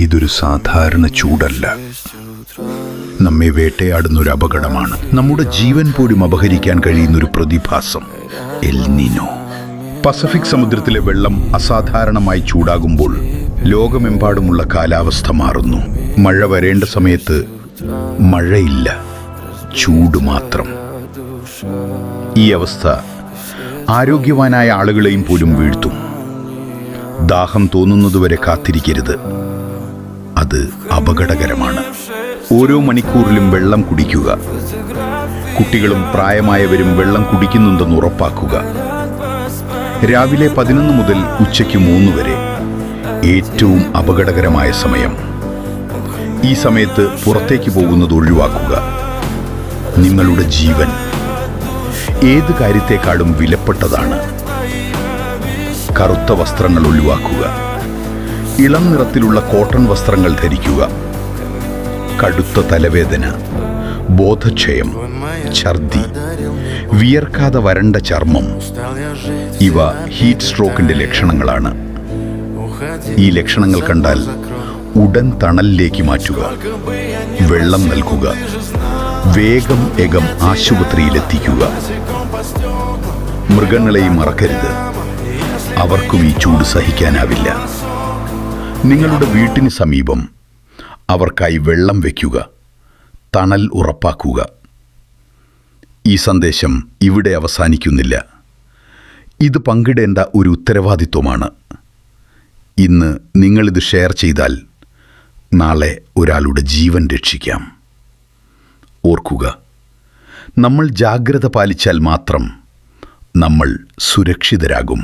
ഇതൊരു സാധാരണ ചൂടല്ല. നമ്മെ വേട്ടയാടുന്നൊരു അപകടമാണ്. നമ്മുടെ ജീവൻ പോലും അപഹരിക്കാൻ കഴിയുന്നൊരു പ്രതിഭാസം, എൽ നിനോ. പസഫിക് സമുദ്രത്തിലെ വെള്ളം അസാധാരണമായി ചൂടാകുമ്പോൾ ലോകമെമ്പാടുമുള്ള കാലാവസ്ഥ മാറുന്നു. മഴ വരേണ്ട സമയത്ത് മഴയില്ല, ചൂട് മാത്രം. ഈ അവസ്ഥ ആരോഗ്യവാനായ ആളുകളെയും പോലും വീഴ്ത്തും. ദാഹം തോന്നുന്നതുവരെ കാത്തിരിക്കരുത്, അത് അപകടകരമാണ്. ഓരോ മണിക്കൂറിലും വെള്ളം കുടിക്കുക. കുട്ടികളും പ്രായമായവരും വെള്ളം കുടിക്കുന്നുണ്ടെന്ന് ഉറപ്പാക്കുക. രാവിലെ 11 മുതൽ ഉച്ചയ്ക്ക് 3 വരെ ഏറ്റവും അപകടകരമായ സമയം. ഈ സമയത്ത് പുറത്തേക്ക് പോകുന്നത് ഒഴിവാക്കുക. നിങ്ങളുടെ ജീവൻ ഏത് കാര്യത്തെക്കാളും വിലപ്പെട്ടതാണ്. കറുത്ത വസ്ത്രങ്ങൾ ഒഴിവാക്കുക. ഇളം നിറത്തിലുള്ള കോട്ടൺ വസ്ത്രങ്ങൾ ധരിക്കുക. കടുത്ത തലവേദന, ബോധക്ഷയം, ഛർദി, വിയർക്കാതെ വരണ്ട ചർമ്മം, ഇവ ഹീറ്റ് സ്ട്രോക്കിന്റെ ലക്ഷണങ്ങളാണ്. ഈ ലക്ഷണങ്ങൾ കണ്ടാൽ ഉടൻ തണലിലേക്ക് മാറ്റുക. വെള്ളം നൽകുക. വേഗം ആശുപത്രിയിലെത്തിക്കുക. മൃഗങ്ങളെയും മറക്കരുത്. അവർക്കും ഈ ചൂട് സഹിക്കാനാവില്ല. നിങ്ങളുടെ വീട്ടിന് സമീപം അവർക്കായി വെള്ളം വയ്ക്കുക. തണൽ ഉറപ്പാക്കുക. ഈ സന്ദേശം ഇവിടെ അവസാനിക്കുന്നില്ല. ഇത് പങ്കിടേണ്ട ഒരു ഉത്തരവാദിത്വമാണ്. ഇന്ന് നിങ്ങളിത് ഷെയർ ചെയ്താൽ നാളെ ഒരാളുടെ ജീവൻ രക്ഷിക്കാം. ഓർക്കുക, നമ്മൾ ജാഗ്രത പാലിച്ചാൽ മാത്രം നമ്മൾ സുരക്ഷിതരാകും.